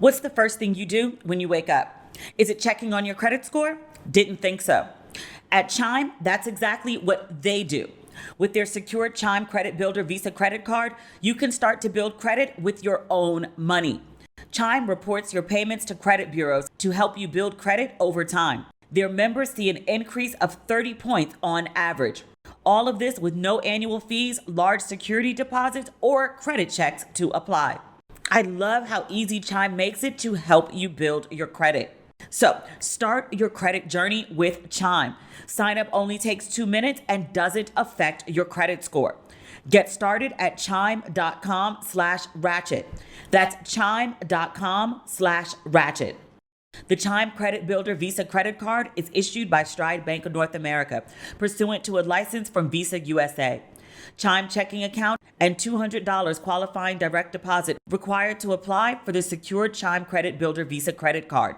What's the first thing you do when you wake up? Is it checking on your credit score? Didn't think so. At Chime, that's exactly what they do. With their secure Chime Credit Builder Visa credit card, you can start to build credit with your own money. Chime reports your payments to credit bureaus to help you build credit over time. Their members see an increase of 30 points on average. All of this with no annual fees, large security deposits, or credit checks to apply. I love how easy Chime makes it to help you build your credit. So start your credit journey with Chime. Sign up only takes 2 minutes and doesn't affect your credit score. Get started at chime.com/ratchet. That's chime.com/ratchet. The Chime Credit Builder Visa credit card is issued by Stride Bank of North America, pursuant to a license from Visa USA. Chime checking account and $200 qualifying direct deposit required to apply for the secured Chime Credit Builder Visa credit card.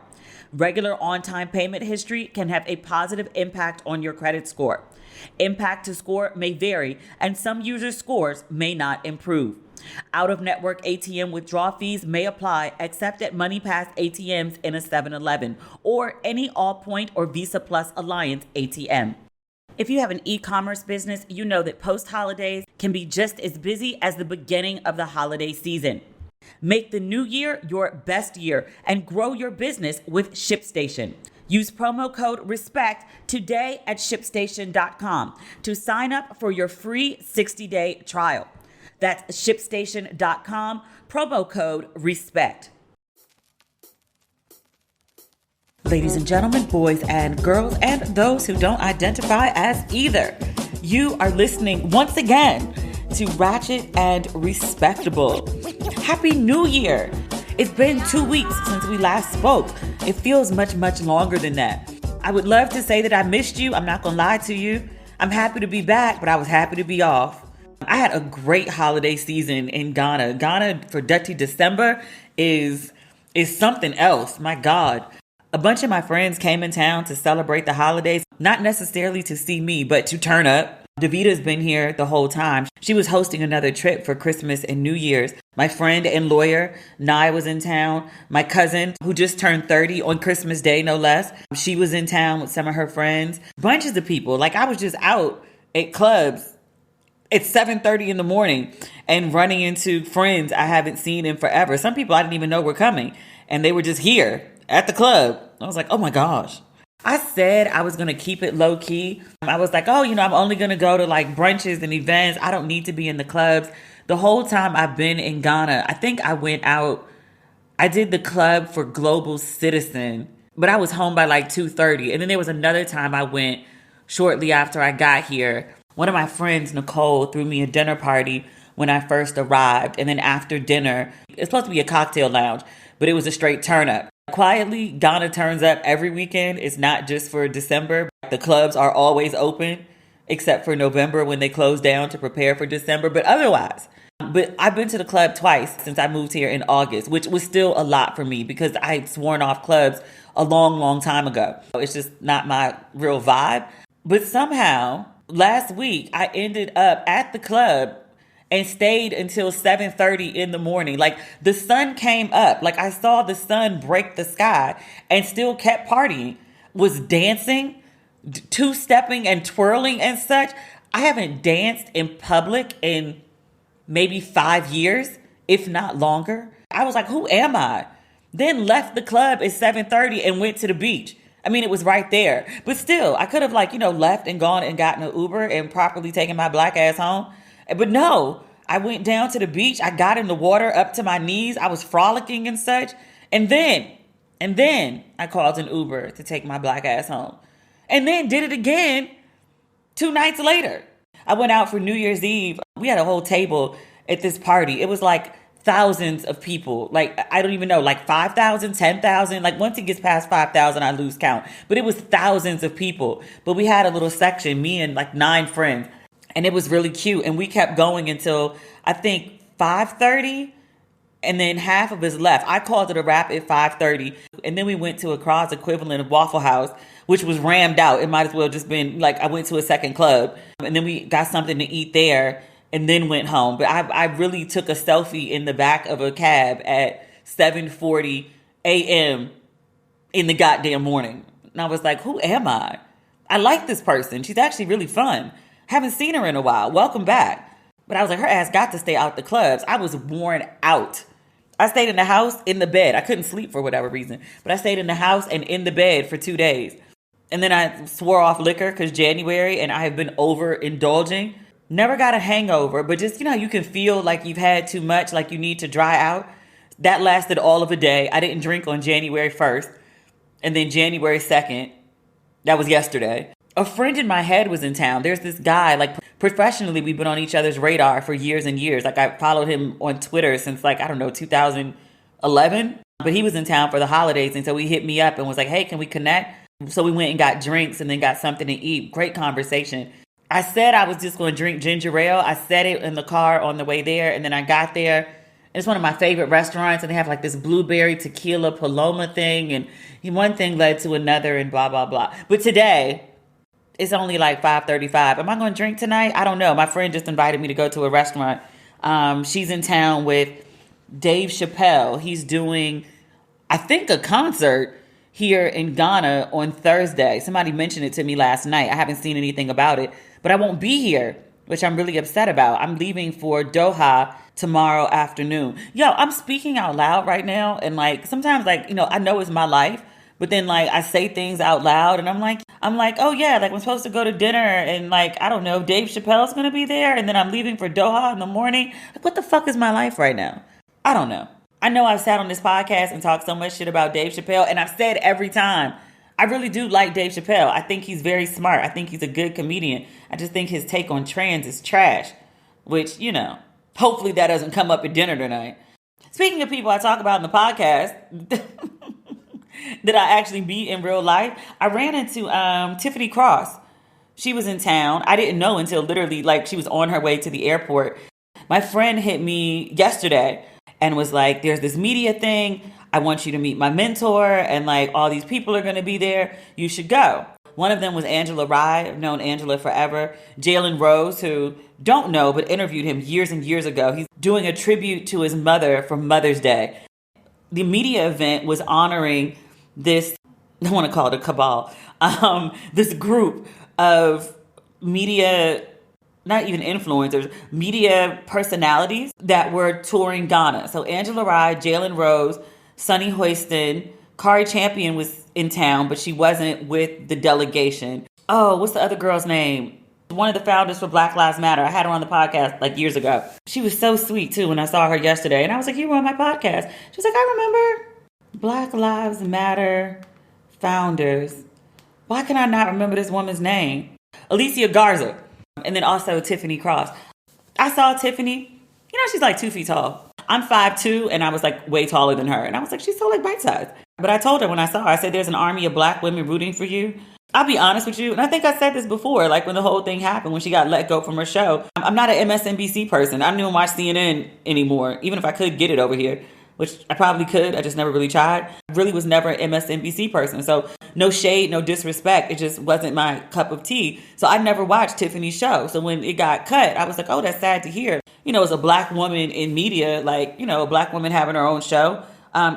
Regular on-time payment history can have a positive impact on your credit score. Impact to score may vary, and some users' scores may not improve. Out-of-network ATM withdrawal fees may apply except at MoneyPass ATMs in a 7-Eleven or any Allpoint or Visa Plus Alliance ATM. If you have an e-commerce business, you know that post-holidays can be just as busy as the beginning of the holiday season. Make the new year your best year and grow your business with ShipStation. Use promo code RESPECT today at ShipStation.com to sign up for your free 60-day trial. That's ShipStation.com, promo code RESPECT. Ladies and gentlemen, boys and girls, and those who don't identify as either, you are listening once again to Ratchet and Respectable. Happy New Year! It's been 2 weeks since we last spoke. It feels much, much longer than that. I would love to say that I missed you. I'm not gonna lie to you. I'm happy to be back, but I was happy to be off. I had a great holiday season in Ghana. Ghana for Detty December is something else. My God. A bunch of my friends came in town to celebrate the holidays, not necessarily to see me, but to turn up. Davita's been here the whole time. She was hosting another trip for Christmas and New Year's. My friend and lawyer, Nye, was in town. My cousin, who just turned 30 on Christmas Day, no less, she was in town with some of her friends. Bunches of people. Like, I was just out at clubs at 7:30 in the morning and running into friends I haven't seen in forever. Some people I didn't even know were coming, and they were just here at the club. I was like, oh my gosh. I said I was going to keep it low key. I was like, I'm only going to go to like brunches and events. I don't need to be in the clubs. The whole time I've been in Ghana, I think I went out. I did the club for Global Citizen, but I was home by like 2:30. And then there was another time I went shortly after I got here. One of my friends, Nicole, threw me a dinner party when I first arrived. And then after dinner, it's supposed to be a cocktail lounge, but it was a straight turn up. Quietly, Ghana turns up every weekend. It's not just for December. The clubs are always open, except for November when they close down to prepare for December. But otherwise, I've been to the club twice since I moved here in August, which was still a lot for me because I had sworn off clubs a long, long time ago. It's just not my real vibe. But somehow, last week, I ended up at the club and stayed until 7:30 in the morning. Like, the sun came up. Like, I saw the sun break the sky and still kept partying. Was dancing, two-stepping and twirling and such. I haven't danced in public in maybe 5 years, if not longer. I was like, who am I? Then left the club at 7:30 and went to the beach. I mean, it was right there. But still, I could have left and gone and gotten an Uber and properly taken my black ass home. But no, I went down to the beach. I got in the water up to my knees. I was frolicking and such. And then I called an Uber to take my black ass home. And then did it again 2 nights later. I went out for New Year's Eve. We had a whole table at this party. It was like thousands of people. Like, I don't even know, like 5,000, 10,000. Like, once it gets past 5,000, I lose count. But it was thousands of people. But we had a little section, me and like 9 friends. And it was really cute. And we kept going until, I think, 5:30. And then half of us left. I called it a wrap at 5:30. And then we went to a cross equivalent of Waffle House, which was rammed out. It might as well just been like I went to a second club. And then we got something to eat there and then went home. But I really took a selfie in the back of a cab at 7:40 a.m. in the goddamn morning. And I was like, who am I? I like this person. She's actually really fun. Haven't seen her in a while. Welcome back. But I was like, her ass got to stay out the clubs. I was worn out. I stayed in the house, in the bed. I couldn't sleep for whatever reason. But I stayed in the house and in the bed for 2 days. And then I swore off liquor because January, and I have been overindulging. Never got a hangover, but just, you can feel like you've had too much, like you need to dry out. That lasted all of a day. I didn't drink on January 1st. And then January 2nd, that was yesterday. A friend in my head was in town. There's this guy, like professionally, we've been on each other's radar for years and years. Like I followed him on Twitter since 2011. But he was in town for the holidays. And so he hit me up and was like, hey, can we connect? So we went and got drinks and then got something to eat. Great conversation. I said I was just going to drink ginger ale. I said it in the car on the way there. And then I got there. It's one of my favorite restaurants. And they have like this blueberry tequila Paloma thing. And one thing led to another and blah, blah, blah. But today, it's only like 5:35. Am I going to drink tonight? I don't know. My friend just invited me to go to a restaurant. She's in town with Dave Chappelle. He's doing, I think, a concert here in Ghana on Thursday. Somebody mentioned it to me last night. I haven't seen anything about it, but I won't be here, which I'm really upset about. I'm leaving for Doha tomorrow afternoon. Yo, I'm speaking out loud right now. And like, sometimes like, I know it's my life, but then like I say things out loud and I'm like, oh yeah, like I'm supposed to go to dinner and like, I don't know, Dave Chappelle's going to be there. And then I'm leaving for Doha in the morning. Like, what the fuck is my life right now? I don't know. I know I've sat on this podcast and talked so much shit about Dave Chappelle, and I've said every time, I really do like Dave Chappelle. I think he's very smart. I think he's a good comedian. I just think his take on trans is trash, which, hopefully that doesn't come up at dinner tonight. Speaking of people I talk about in the podcast that I actually meet in real life, I ran into Tiffany Cross. She was in town. I didn't know until literally like she was on her way to the airport. My friend hit me yesterday and was like, there's this media thing. I want you to meet my mentor. And like all these people are going to be there. You should go. One of them was Angela Rye. I've known Angela forever. Jalen Rose, who don't know, but interviewed him years and years ago. He's doing a tribute to his mother for Mother's Day. The media event was honoring this, I want to call it a cabal, this group of media, not even influencers, media personalities that were touring Ghana. So Angela Rye, Jalen Rose, Sonny Hoiston, Kari Champion was in town, but she wasn't with the delegation. Oh, what's the other girl's name? One of the founders for Black Lives Matter. I had her on the podcast like years ago. She was so sweet too when I saw her yesterday. And I was like, you were on my podcast. She was like, I remember Black Lives Matter founders. Why can I not remember this woman's name? Alicia Garza. And then also Tiffany Cross. I saw Tiffany. She's like 2 feet tall. I'm 5'2", and I was like way taller than her. And I was like, she's so like bite-sized. But I told her when I saw her, I said, there's an army of black women rooting for you. I'll be honest with you. And I think I said this before, like when the whole thing happened, when she got let go from her show. I'm not an MSNBC person. I don't even watch CNN anymore, even if I could get it over here, which I probably could. I just never really tried. I really was never an MSNBC person. So no shade, no disrespect. It just wasn't my cup of tea. So I never watched Tiffany's show. So when it got cut, I was like, oh, that's sad to hear. As a black woman in media, like, a black woman having her own show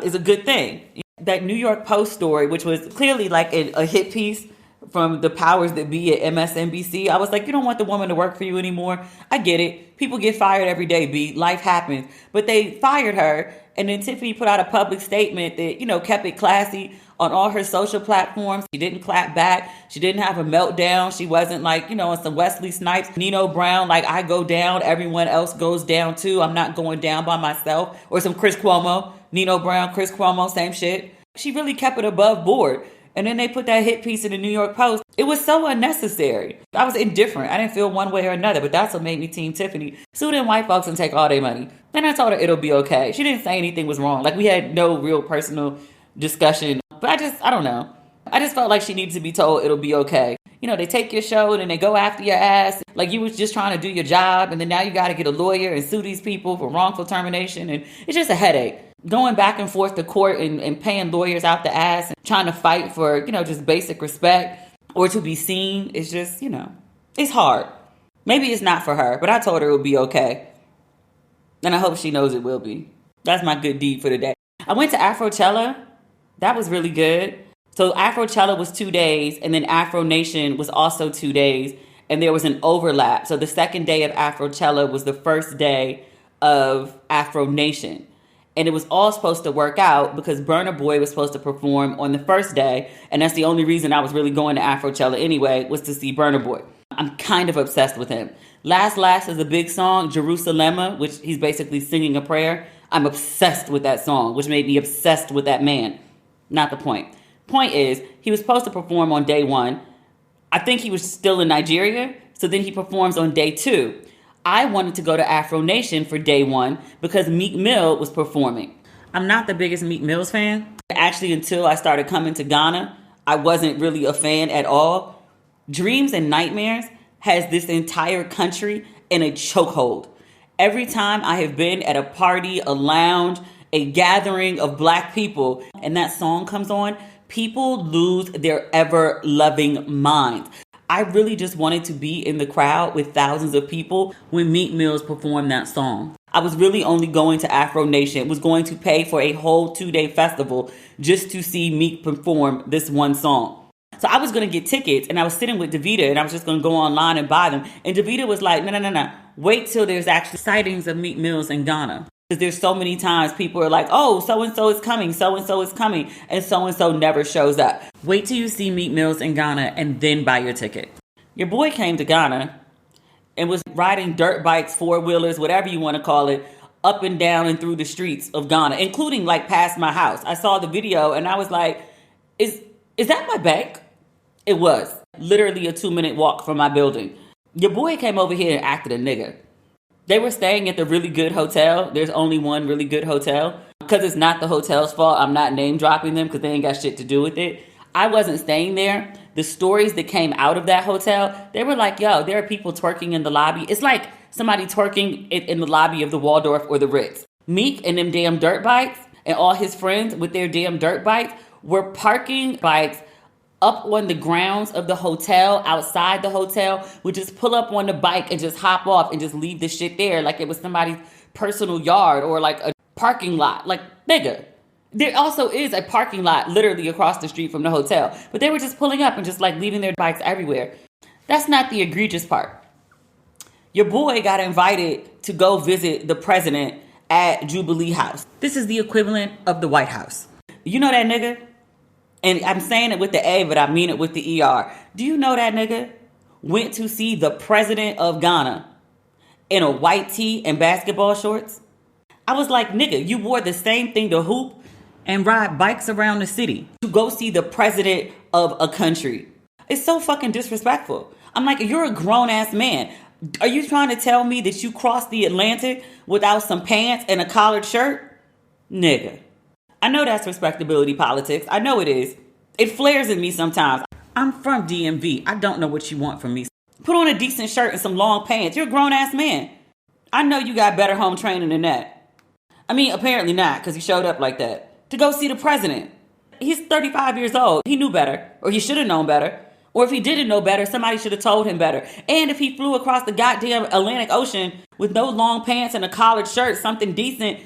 is a good thing. That New York Post story, which was clearly like a hit piece from the powers that be at MSNBC. I was like, you don't want the woman to work for you anymore. I get it. People get fired every day, B. Life happens. But they fired her. And then Tiffany put out a public statement that, kept it classy on all her social platforms. She didn't clap back. She didn't have a meltdown. She wasn't like, on some Wesley Snipes, Nino Brown, like I go down, everyone else goes down too. I'm not going down by myself. Or some Chris Cuomo, Nino Brown, Chris Cuomo, same shit. She really kept it above board. And then they put that hit piece in the New York Post. It was so unnecessary. I was indifferent. I didn't feel one way or another, but that's what made me Team Tiffany. Sue them white folks and take all their money. Then I told her it'll be okay. She didn't say anything was wrong. Like we had no real personal discussion. But I don't know. I just felt like she needed to be told it'll be okay. They take your show and then they go after your ass. Like you was just trying to do your job. And then now you got to get a lawyer and sue these people for wrongful termination. And it's just a headache. Going back and forth to court and paying lawyers out the ass and trying to fight for, just basic respect or to be seen is just, it's hard. Maybe it's not for her, but I told her it would be okay. And I hope she knows it will be. That's my good deed for the day. I went to Afrochella. That was really good. So Afrochella was 2 days, and then Afro Nation was also 2 days, and there was an overlap. So the second day of Afrochella was the first day of Afro Nation. And it was all supposed to work out because Burna Boy was supposed to perform on the first day, and that's the only reason I was really going to Afrochella anyway, was to see Burna Boy. I'm kind of obsessed with him. Last is a big song, Jerusalem, which he's basically singing a prayer. I'm obsessed with that song, which made me obsessed with that man. Not the point. Point is, he was supposed to perform on day 1. I think he was still in Nigeria, so then he performs on day 2. I wanted to go to Afro Nation for day 1 because Meek Mill was performing. I'm not the biggest Meek Mill's fan. Actually, until I started coming to Ghana, I wasn't really a fan at all. Dreams and Nightmares has this entire country in a chokehold. Every time I have been at a party, a lounge, a gathering of black people, and that song comes on, people lose their ever-loving minds. I really just wanted to be in the crowd with thousands of people when Meek Mills performed that song. I was really only going to Afro Nation, was going to pay for a whole 2-day festival just to see Meek perform this one song. So I was going to get tickets, and I was sitting with Davita, and I was just going to go online and buy them. And Davita was like, no. Wait till there's actually sightings of Meek Mills in Ghana. Because there's so many times people are like, oh, so-and-so is coming, so-and-so is coming, and so-and-so never shows up. Wait till you see Meek Mills in Ghana and then buy your ticket. Your boy came to Ghana and was riding dirt bikes, four-wheelers, whatever you want to call it, up and down and through the streets of Ghana, including like past my house. I saw the video and I was like, is that my bank? It was. Literally a 2-minute walk from my building. Your boy came over here and acted a nigga. They were staying at the really good hotel. There's only one really good hotel. Because it's not the hotel's fault, I'm not name dropping them because they ain't got shit to do with it. I wasn't staying there. The stories that came out of that hotel, they were like, yo, there are people twerking in the lobby. It's like somebody twerking in the lobby of the Waldorf or the Ritz. Meek and them damn dirt bikes and all his friends with their damn dirt bikes were parking bikes up on the grounds of the hotel, outside the hotel, would just pull up on the bike and just hop off and just leave the shit there like it was somebody's personal yard or like a parking lot. Like, nigga. There also is a parking lot literally across the street from the hotel. But they were just pulling up and just like leaving their bikes everywhere. That's not the egregious part. Your boy got invited to go visit the president at Jubilee House. This is the equivalent of the White House. You know that nigga? And I'm saying it with the A, but I mean it with the ER. Do you know that nigga went to see the president of Ghana in a white tee and basketball shorts? I was like, nigga, you wore the same thing to hoop and ride bikes around the city to go see the president of a country. It's so fucking disrespectful. I'm like, you're a grown-ass man. Are you trying to tell me that you crossed the Atlantic without some pants and a collared shirt? Nigga. I know that's respectability politics. I know it is. It flares in me sometimes. I'm from DMV. I don't know what you want from me. Put on a decent shirt and some long pants. You're a grown-ass man. I know you got better home training than that. I mean, apparently not, because he showed up like that. To go see the president. He's 35 years old. He knew better. Or he should have known better. Or if he didn't know better, somebody should have told him better. And if he flew across the goddamn Atlantic Ocean with no long pants and a collared shirt, something decent,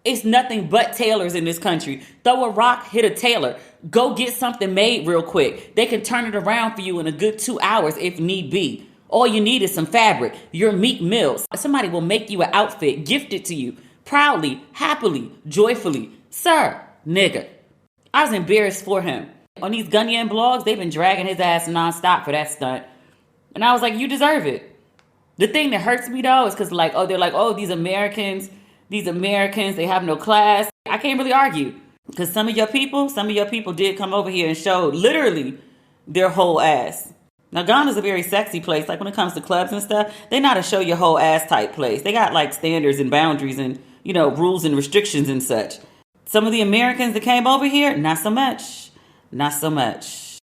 it's nothing but tailors in this country. Throw a rock, hit a tailor. Go get something made real quick. They can turn it around for you in a good 2 hours if need be. All you need is some fabric. You're Meek Mills. Somebody will make you an outfit, gift it to you. Proudly, happily, joyfully. Sir, nigga. I was embarrassed for him. On these Gunyan blogs, they've been dragging his ass nonstop for that stunt. And I was like, you deserve it. The thing that hurts me though is because they're like, oh, these Americans, they have no class. I can't really argue because some of your people did come over here and show literally their whole ass. Now, Ghana's a very sexy place. Like when it comes to clubs and stuff, they're not a show your whole ass type place. They got like standards and boundaries and, rules and restrictions and such. Some of the Americans that came over here, not so much. Not so much.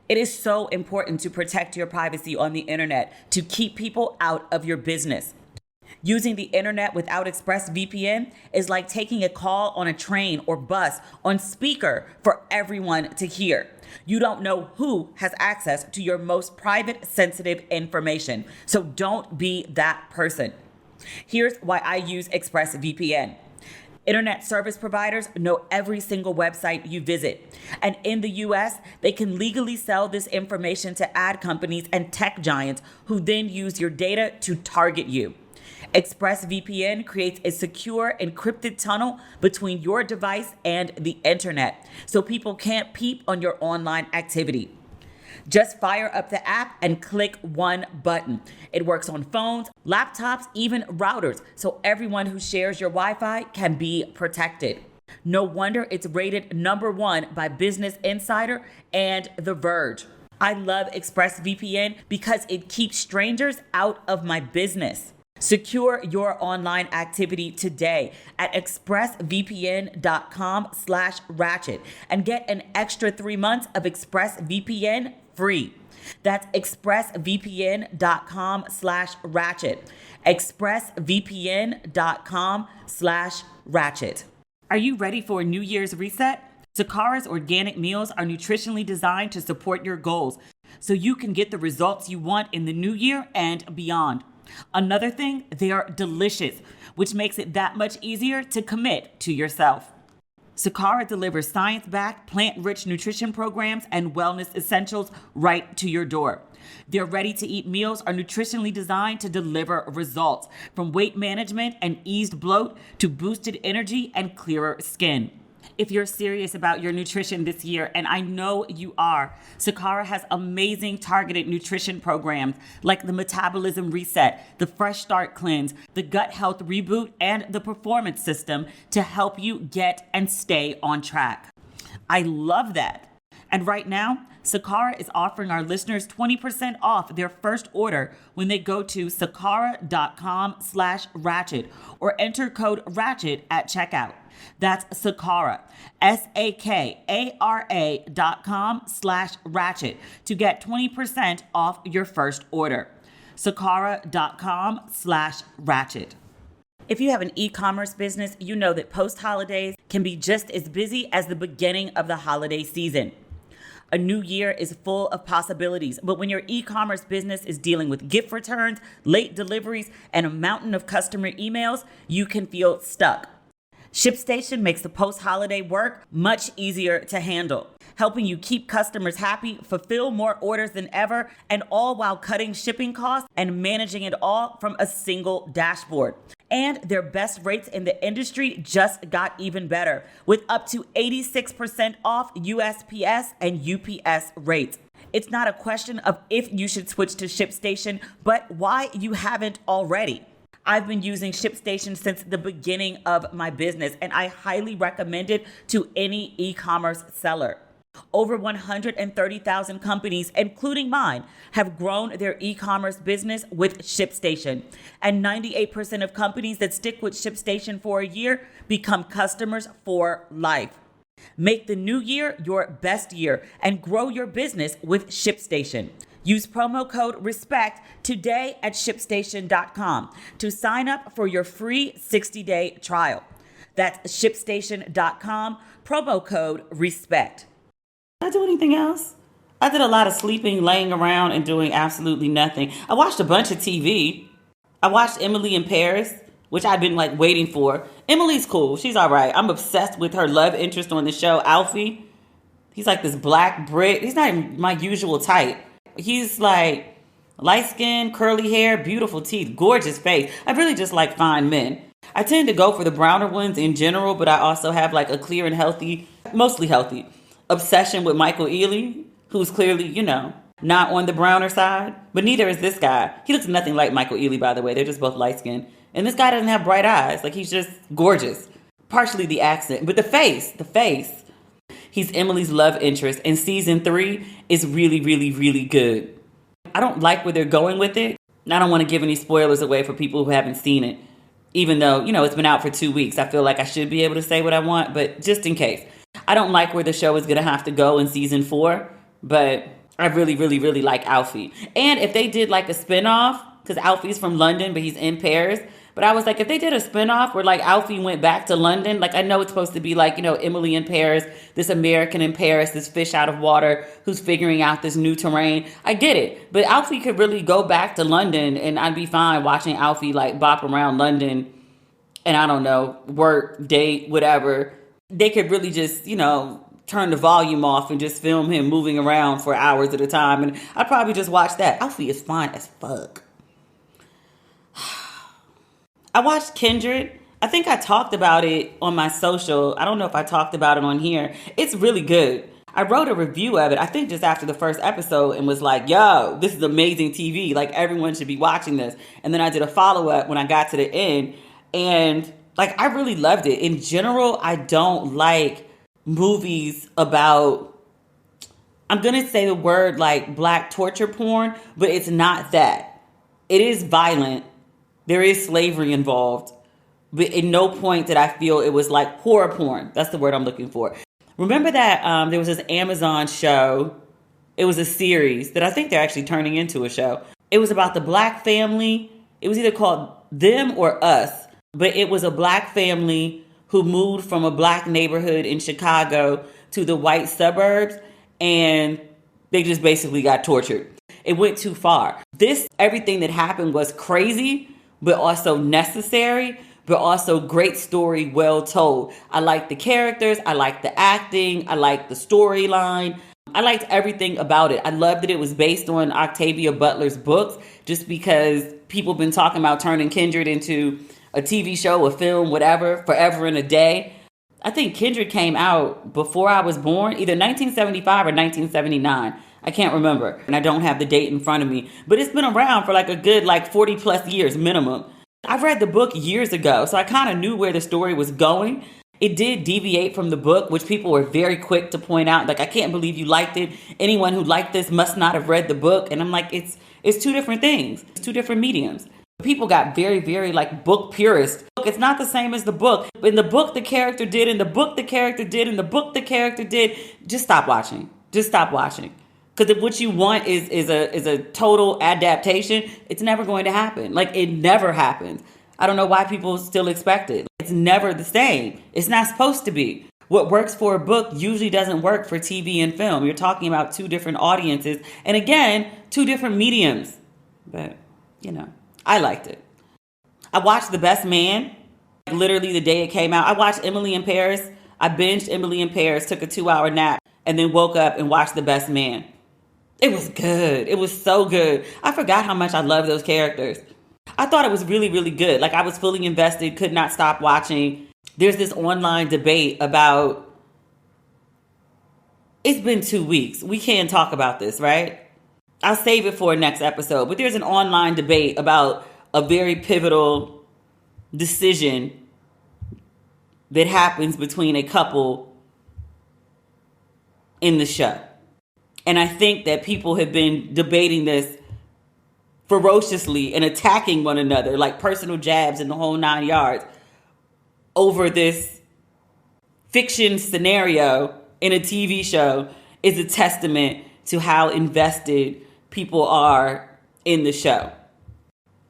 It is so important to protect your privacy on the internet, to keep people out of your business. Using the internet without ExpressVPN is like taking a call on a train or bus on speaker for everyone to hear. You don't know who has access to your most private, sensitive information. So don't be that person. Here's why I use ExpressVPN. Internet service providers know every single website you visit. And in the US, they can legally sell this information to ad companies and tech giants who then use your data to target you. ExpressVPN creates a secure, encrypted tunnel between your device and the internet, so people can't peep on your online activity. Just fire up the app and click one button. It works on phones, laptops, even routers, so everyone who shares your Wi-Fi can be protected. No wonder it's rated #1 by Business Insider and The Verge. I love ExpressVPN because it keeps strangers out of my business. Secure your online activity today at expressvpn.com/ratchet and get an extra 3 months of ExpressVPN free. That's expressvpn.com/ratchet. expressvpn.com/ratchet. Are you ready for a New Year's reset? Sakara's organic meals are nutritionally designed to support your goals so you can get the results you want in the new year and beyond. Another thing, they are delicious, which makes it that much easier to commit to yourself. Sakara delivers science-backed, plant-rich nutrition programs and wellness essentials right to your door. Their ready-to-eat meals are nutritionally designed to deliver results, from weight management and eased bloat to boosted energy and clearer skin. If you're serious about your nutrition this year, and I know you are, Sakara has amazing targeted nutrition programs like the Metabolism Reset, the Fresh Start Cleanse, the Gut Health Reboot, and the Performance System to help you get and stay on track. I love that. And right now, Sakara is offering our listeners 20% off their first order when they go to sakara.com/ratchet or enter code RATCHET at checkout. That's Sakara, SAKARA.com/ratchet to get 20% off your first order. Sakara.com/ratchet. If you have an e-commerce business, you know that post-holidays can be just as busy as the beginning of the holiday season. A new year is full of possibilities, but when your e-commerce business is dealing with gift returns, late deliveries, and a mountain of customer emails, you can feel stuck. ShipStation makes the post-holiday work much easier to handle, helping you keep customers happy, fulfill more orders than ever, and all while cutting shipping costs and managing it all from a single dashboard. And their best rates in the industry just got even better, with up to 86% off USPS and UPS rates. It's not a question of if you should switch to ShipStation, but why you haven't already. I've been using ShipStation since the beginning of my business, and I highly recommend it to any e-commerce seller. Over 130,000 companies, including mine, have grown their e-commerce business with ShipStation. And 98% of companies that stick with ShipStation for a year become customers for life. Make the new year your best year and grow your business with ShipStation. Use promo code RESPECT today at ShipStation.com to sign up for your free 60-day trial. That's ShipStation.com, promo code RESPECT. Did I do anything else? I did a lot of sleeping, laying around, and doing absolutely nothing. I watched a bunch of TV. I watched Emily in Paris, which I've been waiting for. Emily's cool. She's all right. I'm obsessed with her love interest on the show, Alfie. He's like this black Brit. He's not even my usual type. He's like light skin, curly hair, beautiful teeth, gorgeous face. I really just like fine men. I tend to go for the browner ones in general, but I also have a clear and healthy, mostly healthy, obsession with Michael Ealy, who's clearly, not on the browner side, but neither is this guy. He looks nothing like Michael Ealy, by the way. They're just both light skinned. And this guy doesn't have bright eyes. He's just gorgeous. Partially the accent, but the face. He's Emily's love interest, and season 3 is really, really, really good. I don't like where they're going with it, and I don't want to give any spoilers away for people who haven't seen it, even though, it's been out for 2 weeks. I feel like I should be able to say what I want, but just in case. I don't like where the show is going to have to go in season 4, but I really, really, really like Alfie. And if they did a spinoff, because Alfie's from London, but he's in Paris, but I was if they did a spinoff where Alfie went back to London, I know it's supposed to be Emily in Paris, this American in Paris, this fish out of water who's figuring out this new terrain. I get it. But Alfie could really go back to London and I'd be fine watching Alfie bop around London and I don't know, work, date, whatever, they could really just, turn the volume off and just film him moving around for hours at a time. And I'd probably just watch that. Alfie is fine as fuck. I watched Kindred. I think I talked about it on my social. I don't know if I talked about it on here. It's really good. I wrote a review of it, I think just after the first episode, and was like, yo, this is amazing TV. Like, everyone should be watching this. And then I did a follow-up when I got to the end. And, like, I really loved it. In general, I don't like movies about, I'm going to say the word, like, black torture porn, but it's not that. It is violent. There is slavery involved. But at no point did I feel it was like horror porn. That's the word I'm looking for. Remember that there was this Amazon show. It was a series that I think they're actually turning into a show. It was about the black family. It was either called Them or Us. But it was a black family who moved from a black neighborhood in Chicago to the white suburbs. And they just basically got tortured. It went too far. Everything that happened was crazy, but also necessary. But also great story, well told. I liked the characters. I liked the acting. I liked the storyline. I liked everything about it. I loved that it was based on Octavia Butler's books, just because people have been talking about turning Kindred into a TV show, a film, whatever, forever and a day. I think Kindred came out before I was born, either 1975 or 1979. I can't remember, and I don't have the date in front of me. But it's been around for like a good 40 plus years minimum. I've read the book years ago, so I kind of knew where the story was going. It did deviate from the book, which people were very quick to point out. Like, I can't believe you liked it. Anyone who liked this must not have read the book. And I'm like, it's two different things. It's two different mediums. People got very, very book purist. It's not the same as the book. In the book, the character did, in the book, the character did, in the book, the character did. Just stop watching. Just stop watching. Because if what you want is a total adaptation, it's never going to happen. It never happens. I don't know why people still expect it. It's never the same. It's not supposed to be. What works for a book usually doesn't work for TV and film. You're talking about two different audiences. And again, two different mediums. But, I liked it. I watched The Best Man, literally the day it came out. I watched Emily in Paris. I binged Emily in Paris, took a 2-hour nap, and then woke up and watched The Best Man. It was good. It was so good. I forgot how much I love those characters. I thought it was really, really good. I was fully invested, could not stop watching. There's this online debate about, it's been 2 weeks. We can't talk about this, right? I'll save it for a next episode. But there's an online debate about a very pivotal decision that happens between a couple in the show. And I think that people have been debating this ferociously and attacking one another, personal jabs and the whole 9 yards, over this fiction scenario in a TV show is a testament to how invested people are in the show.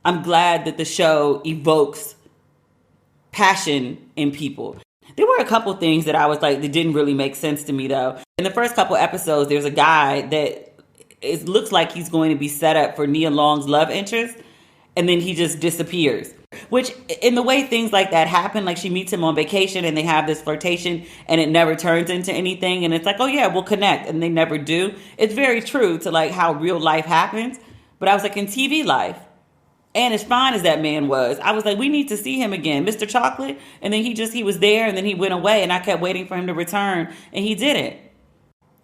I'm glad that the show evokes passion in people. There were a couple things that I was that didn't really make sense to me, though. In the first couple episodes, there's a guy that it looks like he's going to be set up for Nia Long's love interest, and then he just disappears. Which, in the way things like that happen, she meets him on vacation and they have this flirtation and it never turns into anything, and it's oh yeah, we'll connect, and they never do. It's very true to how real life happens. But I was in TV life, and as fine as that man was, I was we need to see him again, Mr. Chocolate. And then he was there, and then he went away, and I kept waiting for him to return, and he didn't.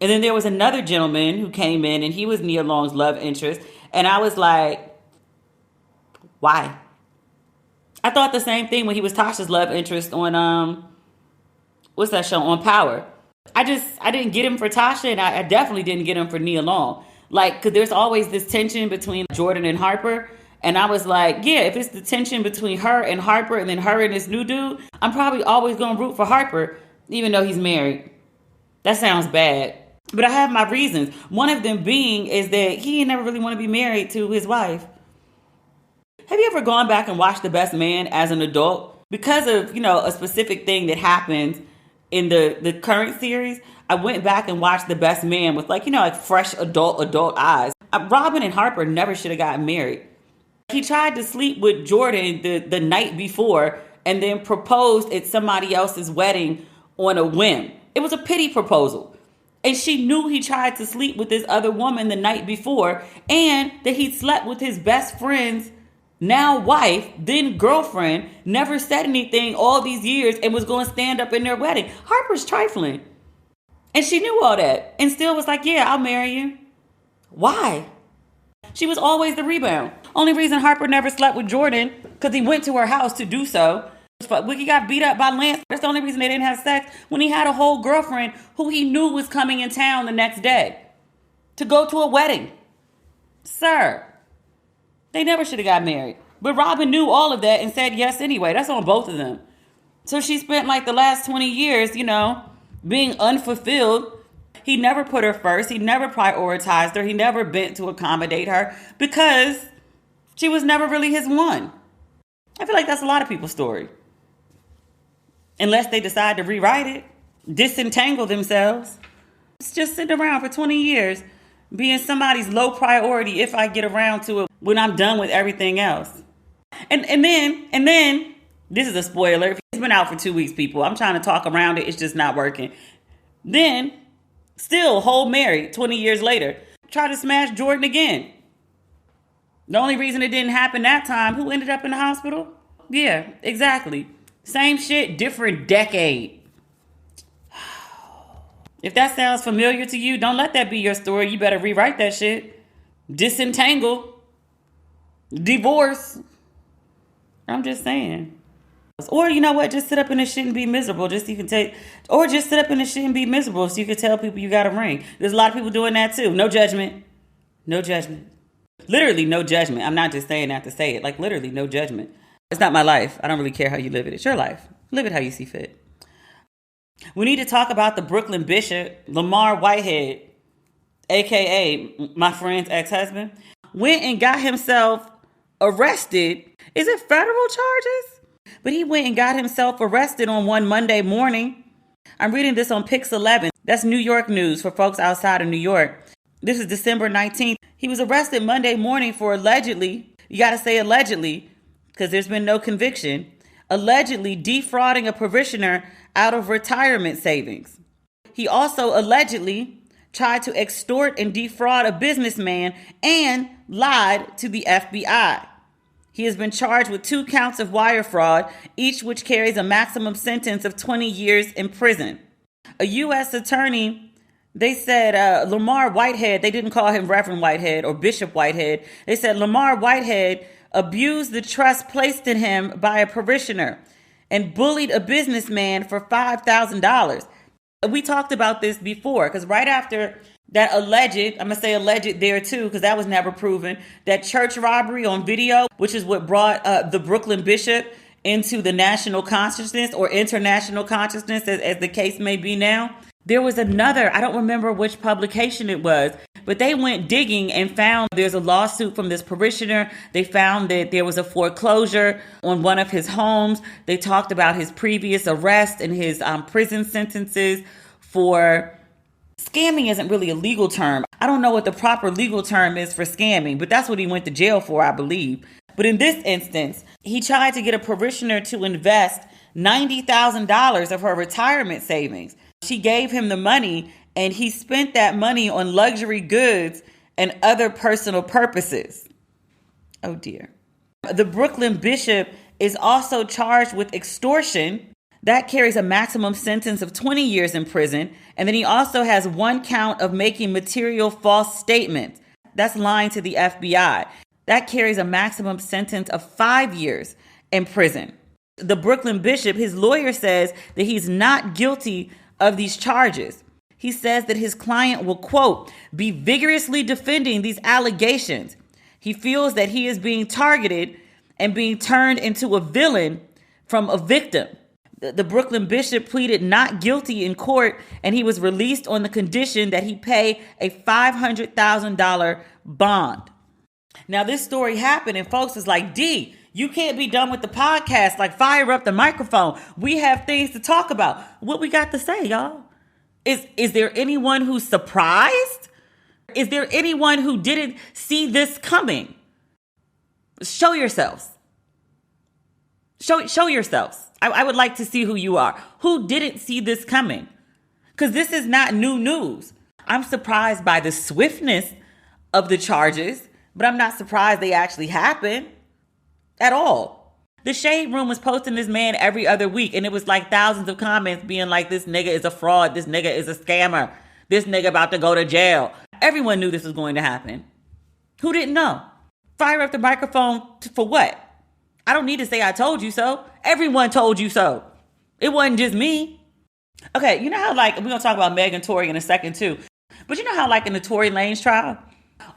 And then there was another gentleman who came in, and he was Nia Long's love interest, and I was why? I thought the same thing when he was Tasha's love interest on what's that show, on Power. I didn't get him for Tasha, and I definitely didn't get him for Nia Long. Because there's always this tension between Jordan and Harper. And I was yeah, if it's the tension between her and Harper and then her and this new dude, I'm probably always going to root for Harper, even though he's married. That sounds bad. But I have my reasons. One of them being is that he never really want to be married to his wife. Have you ever gone back and watched The Best Man as an adult? Because of, a specific thing that happens in the current series, I went back and watched The Best Man with fresh adult eyes. Robin and Harper never should have gotten married. He tried to sleep with Jordan the night before, and then proposed at somebody else's wedding on a whim. It was a pity proposal. And she knew he tried to sleep with this other woman the night before, and that he'd slept with his best friend's now wife, then girlfriend, never said anything all these years, and was going to stand up in their wedding. Harper's trifling. And she knew all that and still was like, yeah, I'll marry you. Why? She was always the rebound. Only reason Harper never slept with Jordan, because he went to her house to do so. When he got beat up by Lance, that's the only reason they didn't have sex, when he had a whole girlfriend who he knew was coming in town the next day to go to a wedding. Sir, they never should have got married. But Robin knew all of that and said yes anyway. That's on both of them. So she spent like the last 20 years, being unfulfilled. He never put her first. He never prioritized her. He never bent to accommodate her because she was never really his one. I feel like that's a lot of people's story. Unless they decide to rewrite it, disentangle themselves. It's just sitting around for 20 years being somebody's low priority if I get around to it when I'm done with everything else. And then, this is a spoiler. It's been out for 2 weeks, people. I'm trying to talk around it. It's just not working. Then, still whole married 20 years later, try to smash Jordan again. The only reason it didn't happen that time, who ended up in the hospital? Yeah, exactly. Same shit, different decade. If that sounds familiar to you, don't let that be your story. You better rewrite that shit. Disentangle. Divorce. I'm just saying. Or you know what? Just sit up in this shit and be miserable. Just so you can take, or just sit up in this shit and be miserable so you can tell people you got a ring. There's a lot of people doing that too. No judgment. No judgment. Literally no judgment. I'm not just saying that to say it. Like literally no judgment. It's not my life. I don't really care how you live it. It's your life. Live it how you see fit. We need to talk about the Brooklyn Bishop, Lamar Whitehead, a.k.a. my friend's ex-husband, went and got himself arrested. Is it federal charges? But he went and got himself arrested on one Monday morning. I'm reading this on Pix 11. That's New York news for folks outside of New York. This is December 19th. He was arrested Monday morning for allegedly, you got to say allegedly, because there's been no conviction, allegedly defrauding a parishioner out of retirement savings. He also allegedly tried to extort and defraud a businessman and lied to the FBI. He has been charged with 2 counts of wire fraud, each which carries a maximum sentence of 20 years in prison. A U.S. attorney, they said Lamar Whitehead, they didn't call him Reverend Whitehead or Bishop Whitehead. They said Lamar Whitehead abused the trust placed in him by a parishioner and bullied a businessman for $5,000. We talked about this before because right after that alleged, I'm going to say alleged there too, because that was never proven, that church robbery on video, which is what brought the Brooklyn Bishop into the national consciousness or international consciousness, as the case may be now. There was another, I don't remember which publication it was, but they went digging and found there's a lawsuit from this parishioner. They found that there was a foreclosure on one of his homes. They talked about his previous arrest and his prison sentences for scamming. Isn't really a legal term. I don't know what the proper legal term is for scamming, but that's what he went to jail for, I believe. But in this instance, he tried to get a parishioner to invest $90,000 of her retirement savings. She gave him the money and he spent that money on luxury goods and other personal purposes. Oh dear. The Brooklyn Bishop is also charged with extortion. That carries a maximum sentence of 20 years in prison. And then he also has 1 count of making material false statements. That's lying to the FBI. That carries a maximum sentence of 5 years in prison. The Brooklyn Bishop, his lawyer says that he's not guilty of these charges. He says that his client will, quote, be vigorously defending these allegations. He feels that he is being targeted and being turned into a villain from a victim. The Brooklyn Bishop pleaded not guilty in court, and he was released on the condition that he pay a $500,000 bond. Now, this story happened, and folks was like, D, you can't be done with the podcast. Like, fire up the microphone. We have things to talk about. What we got to say, y'all? Is there anyone who's surprised? Is there anyone who didn't see this coming? Show yourselves. Show yourselves. I would like to see who you are. Who didn't see this coming? Because this is not new news. I'm surprised by the swiftness of the charges, but I'm not surprised they actually happened at all. The Shade Room was posting this man every other week, and it was like thousands of comments being like, this nigga is a fraud, this nigga is a scammer, this nigga about to go to jail. Everyone knew this was going to happen. Who didn't know? Fire up the microphone for what? I don't need to say I told you so. Everyone told you so. It wasn't just me. Okay, you know how like, we're going to talk about Meg and Tory in a second too. But you know how like in the Tory Lanez trial,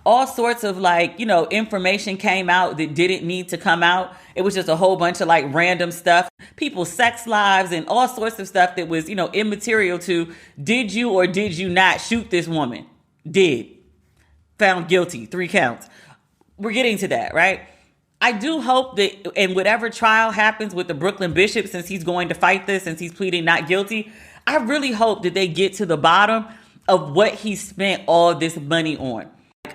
all sorts of like, information came out that didn't need to come out. It was just a whole bunch of like random stuff, people's sex lives and all sorts of stuff that was, immaterial to did you or did you not shoot this woman? Did. Found guilty, 3 counts. We're getting to that, right? I do hope that in whatever trial happens with the Brooklyn Bishop, since he's going to fight this, since he's pleading not guilty, I really hope that they get to the bottom of what he spent all this money on.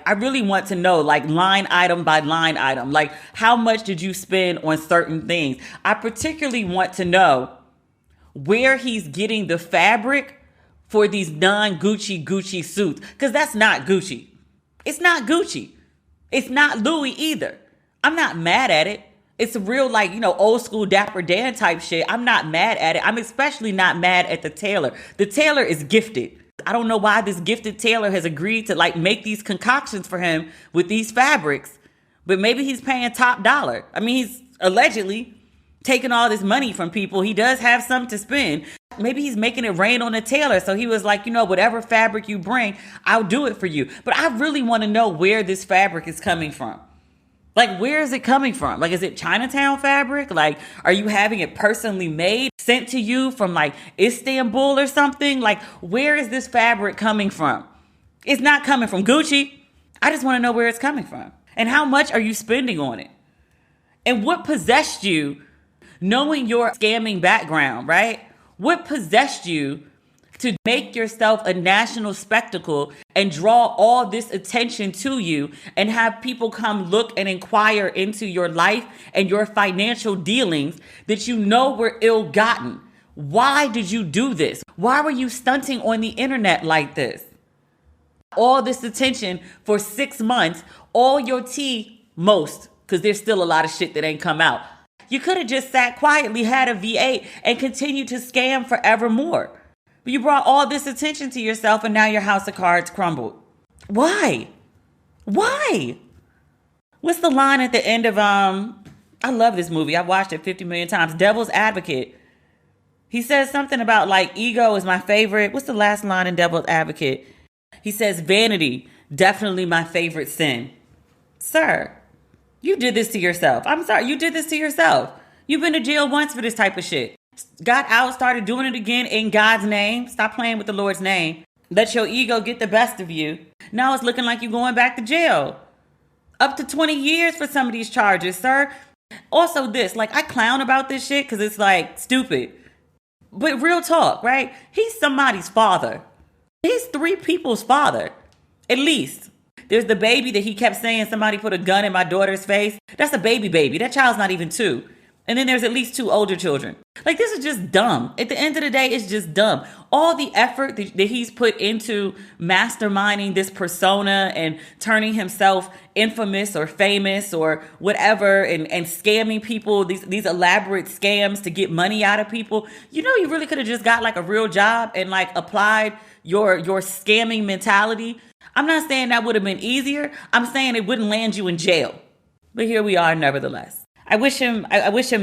I really want to know, like line item by line item, like how much did you spend on certain things? I particularly want to know where he's getting the fabric for these non-Gucci suits, because that's not Gucci. It's not Gucci. It's not Louis either. I'm not mad at it. It's a real like, old school Dapper Dan type shit. I'm not mad at it. I'm especially not mad at the tailor. The tailor is gifted. I don't know why this gifted tailor has agreed to like make these concoctions for him with these fabrics, but maybe he's paying top dollar. I mean, he's allegedly taking all this money from people. He does have some to spend. Maybe he's making it rain on the tailor. So he was like, whatever fabric you bring, I'll do it for you. But I really want to know where this fabric is coming from. Like, where is it coming from? Like, is it Chinatown fabric? Like, are you having it personally made, sent to you from like Istanbul or something? Like, where is this fabric coming from? It's not coming from Gucci. I just want to know where it's coming from. And how much are you spending on it? And what possessed you, knowing your scamming background, right? What possessed you to make yourself a national spectacle and draw all this attention to you and have people come look and inquire into your life and your financial dealings that were ill-gotten? Why did you do this? Why were you stunting on the internet like this? All this attention for 6 months, all your tea, most, because there's still a lot of shit that ain't come out. You could have just sat quietly, had a V8, and continued to scam forevermore. But you brought all this attention to yourself and now your house of cards crumbled. Why? Why? What's the line at the end of, I love this movie. I've watched it 50 million times. Devil's Advocate. He says something about like ego is my favorite. What's the last line in Devil's Advocate? He says, vanity, definitely my favorite sin. Sir, you did this to yourself. I'm sorry, you did this to yourself. You've been to jail once for this type of shit. Got out, started doing it again in God's name. Stop playing with the Lord's name. Let your ego get the best of you. Now it's looking like you're going back to jail. Up to 20 years for some of these charges, sir. Also this, like I clown about this shit because it's like stupid. But real talk, right? He's somebody's father. He's 3 people's father, at least. There's the baby that he kept saying somebody put a gun in my daughter's face. That's a baby. That child's not even 2. And then there's at least 2 older children. Like, this is just dumb. At the end of the day, it's just dumb. All the effort that he's put into masterminding this persona and turning himself infamous or famous or whatever and scamming people, these elaborate scams to get money out of people. You really could have just got like a real job and like applied your scamming mentality. I'm not saying that would have been easier. I'm saying it wouldn't land you in jail. But here we are nevertheless. I wish him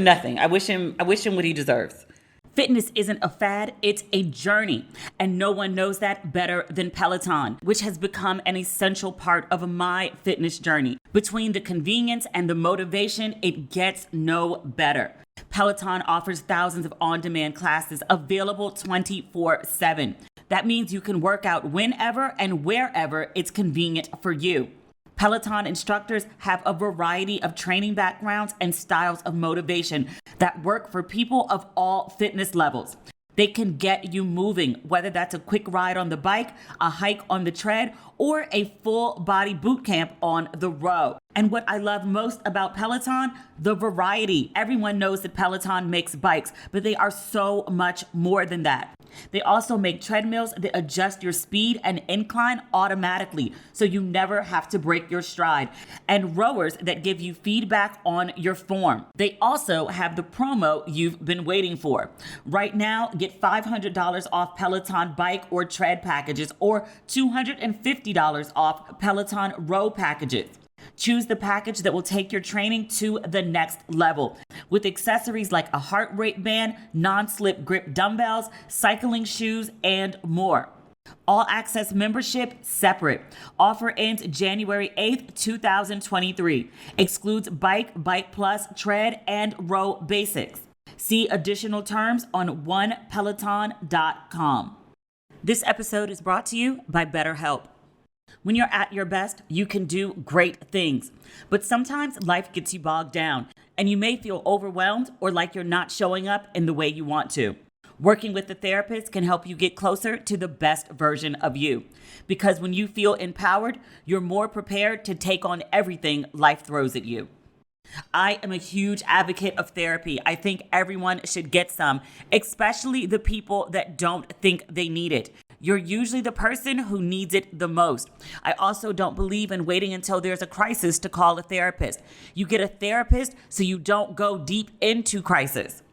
nothing. I wish him what he deserves. Fitness isn't a fad, it's a journey. And no one knows that better than Peloton, which has become an essential part of my fitness journey. Between the convenience and the motivation, it gets no better. Peloton offers thousands of on-demand classes available 24/7. That means you can work out whenever and wherever it's convenient for you. Peloton instructors have a variety of training backgrounds and styles of motivation that work for people of all fitness levels. They can get you moving, whether that's a quick ride on the bike, a hike on the tread, or a full body boot camp on the road. And what I love most about Peloton, the variety. Everyone knows that Peloton makes bikes, but they are so much more than that. They also make treadmills that adjust your speed and incline automatically, so you never have to break your stride, and rowers that give you feedback on your form. They also have the promo you've been waiting for. Right now, get $500 off Peloton bike or tread packages, or $250 off Peloton row packages. Choose the package that will take your training to the next level with accessories like a heart rate band, non-slip grip dumbbells, cycling shoes, and more. All access membership separate. Offer ends January 8th, 2023. Excludes bike plus, tread, and row basics. See additional terms on onepeloton.com. This episode is brought to you by BetterHelp. When you're at your best, you can do great things. But sometimes life gets you bogged down, and you may feel overwhelmed or like you're not showing up in the way you want to. Working with a therapist can help you get closer to the best version of you. Because when you feel empowered, you're more prepared to take on everything life throws at you. I am a huge advocate of therapy. I think everyone should get some, especially the people that don't think they need it. You're usually the person who needs it the most. I also don't believe in waiting until there's a crisis to call a therapist. You get a therapist so you don't go deep into crisis.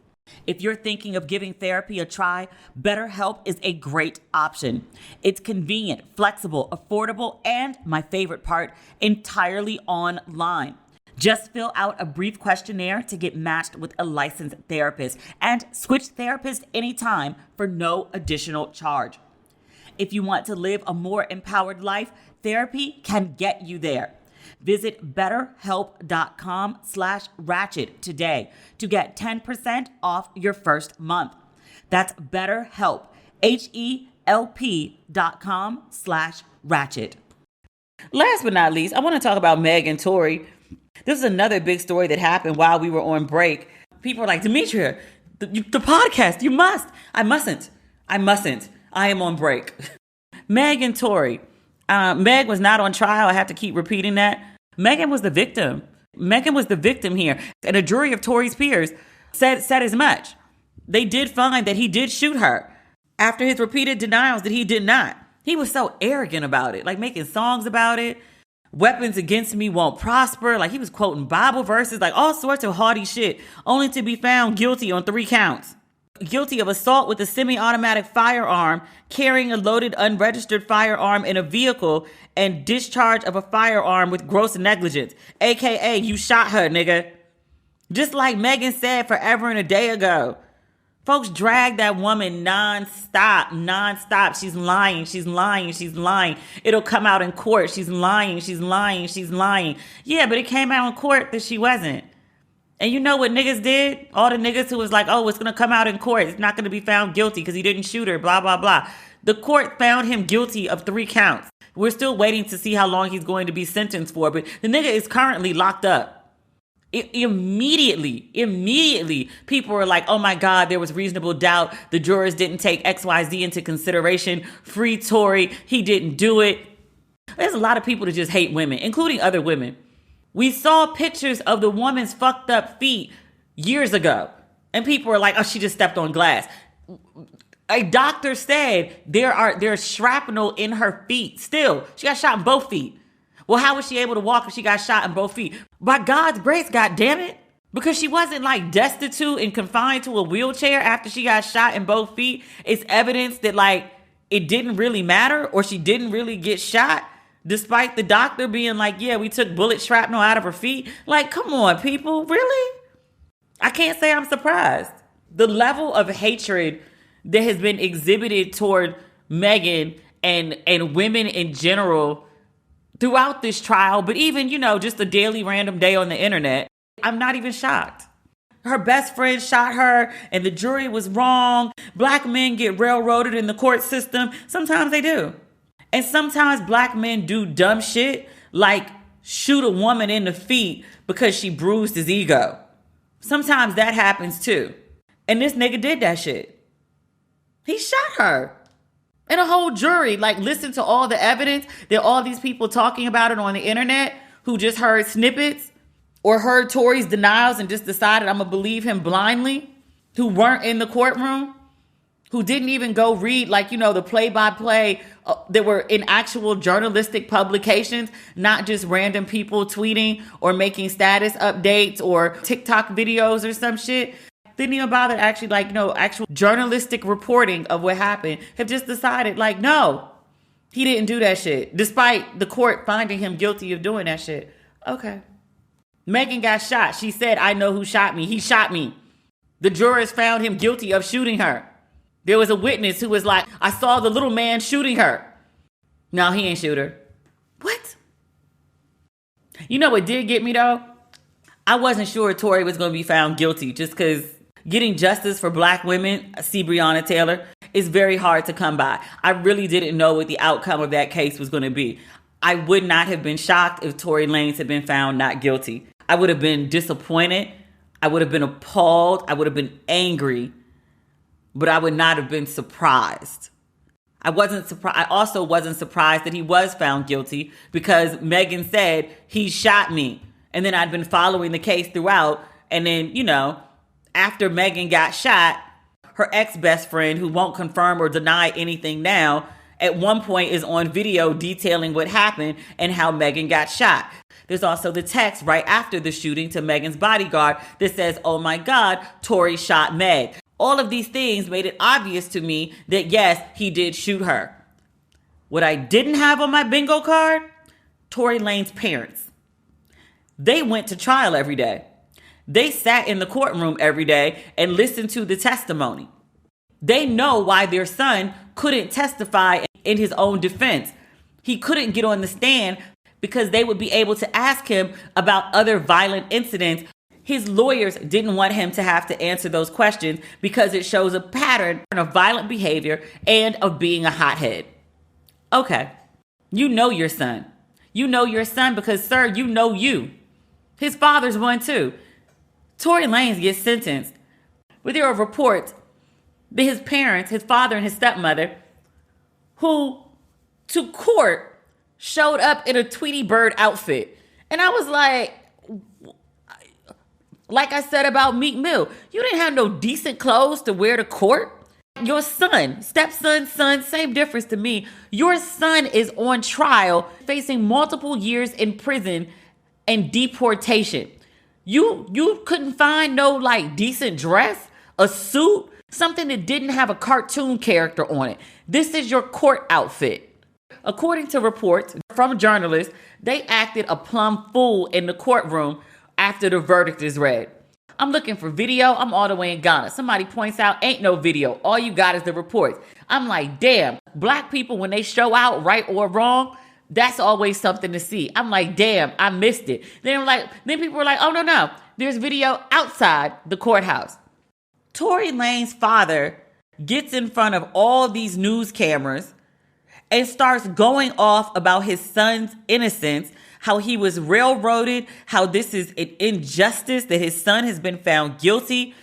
If you're thinking of giving therapy a try, BetterHelp is a great option. It's convenient, flexible, affordable, and my favorite part, entirely online. Just fill out a brief questionnaire to get matched with a licensed therapist and switch therapists anytime for no additional charge. If you want to live a more empowered life, therapy can get you there. Visit betterhelp.com/ratchet today to get 10% off your first month. That's BetterHelp, HELP.com/ratchet. Last but not least, I want to talk about Meg and Tory. This is another big story that happened while we were on break. People are like, Demetria, the podcast, you must. I mustn't. I am on break. Meg and Tory. Meg was not on trial. I have to keep repeating that. Megan was the victim. Megan was the victim here. And a jury of Tory's peers said as much. They did find that he did shoot her after his repeated denials that he did not. He was so arrogant about it, like making songs about it. Weapons against me won't prosper. Like he was quoting Bible verses, like all sorts of haughty shit, only to be found guilty on 3 counts. Guilty of assault with a semi-automatic firearm, carrying a loaded unregistered firearm in a vehicle, and discharge of a firearm with gross negligence. AKA, you shot her, nigga. Just like Megan said forever and a day ago. Folks drag that woman nonstop. She's lying. It'll come out in court. She's lying. Yeah, but it came out in court that she wasn't. And you know what niggas did? All the niggas who was like, oh, it's going to come out in court. It's not going to be found guilty because he didn't shoot her, blah, blah, blah. The court found him guilty of 3 counts. We're still waiting to see how long he's going to be sentenced for, but the nigga is currently locked up. Immediately, people were like, oh my God, there was reasonable doubt. The jurors didn't take XYZ into consideration. Free Tory. He didn't do it. There's a lot of people that just hate women, including other women. We saw pictures of the woman's fucked up feet years ago. And people were like, oh, she just stepped on glass. A doctor said there's shrapnel in her feet still. She got shot in both feet. Well, how was she able to walk if she got shot in both feet? By God's grace, God damn it. Because she wasn't like destitute and confined to a wheelchair after she got shot in both feet. It's evidence that like it didn't really matter or she didn't really get shot. Despite the doctor being like, yeah, we took bullet shrapnel out of her feet. Like, come on, people, really? I can't say I'm surprised. The level of hatred that has been exhibited toward Megan and women in general throughout this trial, but even, just a daily random day on the internet, I'm not even shocked. Her best friend shot her and the jury was wrong. Black men get railroaded in the court system. Sometimes they do. And sometimes black men do dumb shit like shoot a woman in the feet because she bruised his ego. Sometimes that happens too. And this nigga did that shit. He shot her. And a whole jury listened to all the evidence that all these people talking about it on the internet who just heard snippets or heard Tory's denials and just decided I'm going to believe him blindly, who weren't in the courtroom, who didn't even go read the play-by-play that were in actual journalistic publications, not just random people tweeting or making status updates or TikTok videos or some shit. Didn't even bother actually actual journalistic reporting of what happened. Have just decided no, he didn't do that shit, despite the court finding him guilty of doing that shit. Okay. Megan got shot. She said, I know who shot me. He shot me. The jurors found him guilty of shooting her. There was a witness who was like, I saw the little man shooting her. No, he ain't shoot her. What? You know what did get me though? I wasn't sure Tory was going to be found guilty just because getting justice for black women, see Breonna Taylor, is very hard to come by. I really didn't know what the outcome of that case was going to be. I would not have been shocked if Tory Lanez had been found not guilty. I would have been disappointed. I would have been appalled. I would have been angry. But I would not have been surprised. I also wasn't surprised that he was found guilty because Megan said he shot me. And then I'd been following the case throughout. And then, after Megan got shot, her ex-best friend, who won't confirm or deny anything now, at one point is on video detailing what happened and how Megan got shot. There's also the text right after the shooting to Megan's bodyguard that says, oh my God, Tory shot Meg. All of these things made it obvious to me that yes, he did shoot her. What I didn't have on my bingo card, Tory Lanez's parents. They went to trial every day. They sat in the courtroom every day and listened to the testimony. They know why their son couldn't testify in his own defense. He couldn't get on the stand because they would be able to ask him about other violent incidents. His lawyers didn't want him to have to answer those questions because it shows a pattern of violent behavior and of being a hothead. Okay, you know your son. You know your son because, sir, you know you. His father's one too. Tory Lanez gets sentenced. But there are reports that his parents, his father and his stepmother, who to court showed up in a Tweety Bird outfit. And I was like I said about Meek Mill, you didn't have no decent clothes to wear to court. Your son, stepson, son, same difference to me. Your son is on trial, facing multiple years in prison and deportation. You couldn't find no decent dress, a suit, something that didn't have a cartoon character on it. This is your court outfit. According to reports from journalists, they acted a plumb fool in the courtroom after the verdict is read. I'm looking for video. I'm all the way in Ghana. Somebody points out, ain't no video. All you got is the reports. I'm like, damn, black people, when they show out right or wrong, that's always something to see. I'm like, damn, I missed it. Then people were like, oh, no, there's video outside the courthouse. Tory Lanez's father gets in front of all these news cameras and starts going off about his son's innocence, how he was railroaded, how this is an injustice that his son has been found guilty.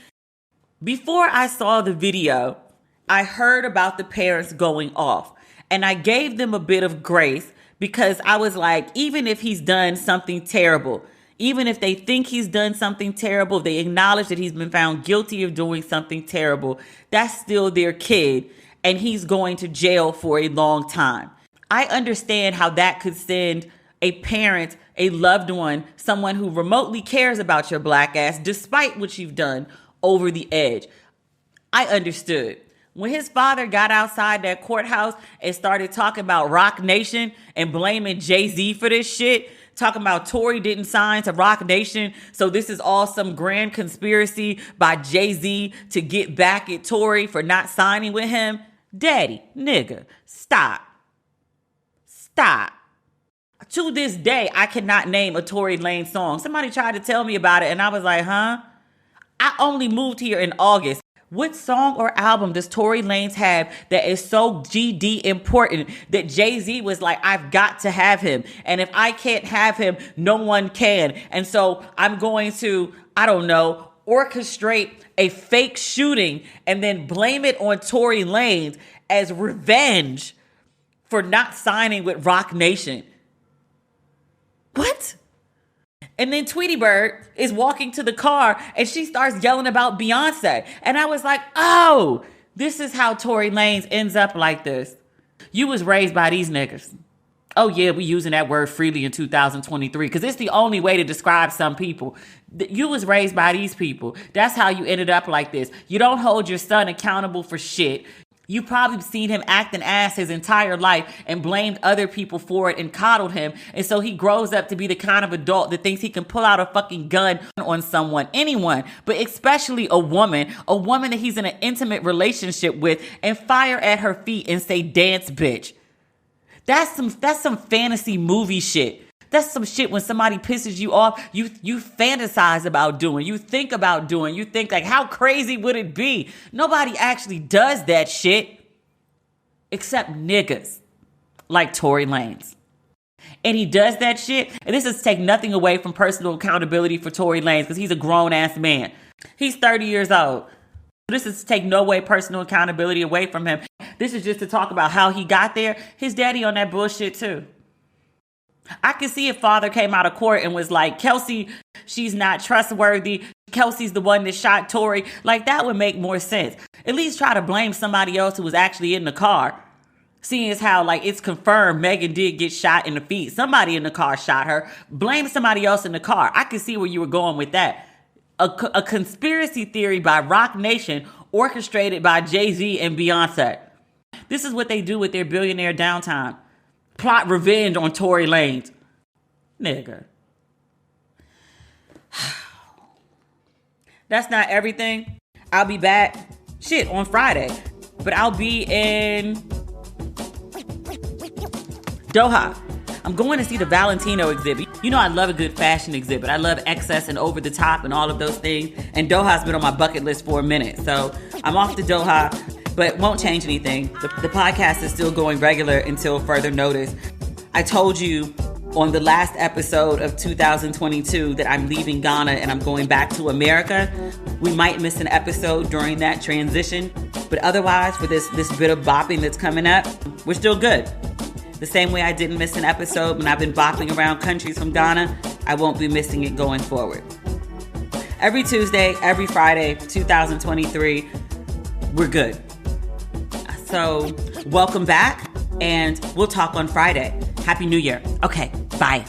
Before I saw the video, I heard about the parents going off, and I gave them a bit of grace because I was like, even if he's done something terrible, even if they think he's done something terrible, they acknowledge that he's been found guilty of doing something terrible, that's still their kid, and he's going to jail for a long time. I understand how that could send a parent, a loved one, someone who remotely cares about your black ass, despite what you've done, over the edge. I understood. When his father got outside that courthouse and started talking about Roc Nation and blaming Jay-Z for this shit, talking about Tory didn't sign to Roc Nation, so this is all some grand conspiracy by Jay-Z to get back at Tory for not signing with him. Daddy, nigga, stop. Stop. To this day, I cannot name a Tory Lanez song. Somebody tried to tell me about it, and I was like, huh? I only moved here in August. What song or album does Tory Lanez have that is so GD important that Jay-Z was like, I've got to have him. And if I can't have him, no one can. And so I'm going to, I don't know, orchestrate a fake shooting and then blame it on Tory Lanez as revenge for not signing with Roc Nation. What? And then Tweety Bird is walking to the car and she starts yelling about Beyonce. And I was like, oh, this is how Tory Lanez ends up like this. You was raised by these niggas. Oh yeah, we using that word freely in 2023 because it's the only way to describe some people. You was raised by these people. That's how you ended up like this. You don't hold your son accountable for shit. You probably seen him acting ass his entire life and blamed other people for it and coddled him. And so he grows up to be the kind of adult that thinks he can pull out a fucking gun on someone, anyone, but especially a woman that he's in an intimate relationship with, and fire at her feet and say, dance, bitch. That's some fantasy movie shit. That's some shit when somebody pisses you off, you fantasize about doing, you think about doing, you think like, how crazy would it be? Nobody actually does that shit except niggas like Tory Lanez. And he does that shit. And this is take nothing away from personal accountability for Tory Lanez because he's a grown ass man. He's 30 years old. This is to take no way personal accountability away from him. This is just to talk about how he got there. His daddy on that bullshit too. I could see if father came out of court and was like, Kelsey, she's not trustworthy. Kelsey's the one that shot Tory. Like, that would make more sense. At least try to blame somebody else who was actually in the car. Seeing as how, like, it's confirmed Megan did get shot in the feet. Somebody in the car shot her. Blame somebody else in the car. I could see where you were going with that. A conspiracy theory by Roc Nation orchestrated by Jay-Z and Beyonce. This is what they do with their billionaire downtime. Plot revenge on Tory Lanez. Nigga. That's not everything. I'll be back, on Friday. But I'll be in Doha. I'm going to see the Valentino exhibit. You know I love a good fashion exhibit. I love excess and over the top and all of those things. And Doha's been on my bucket list for a minute. So I'm off to Doha, but won't change anything. The podcast is still going regular until further notice. I told you on the last episode of 2022 that I'm leaving Ghana and I'm going back to America. We might miss an episode during that transition. But otherwise, for this bit of bopping that's coming up, we're still good. The same way I didn't miss an episode when I've been bopping around countries from Ghana, I won't be missing it going forward. Every Tuesday, every Friday, 2023, we're good. So welcome back, and we'll talk on Friday. Happy New Year. Okay, bye.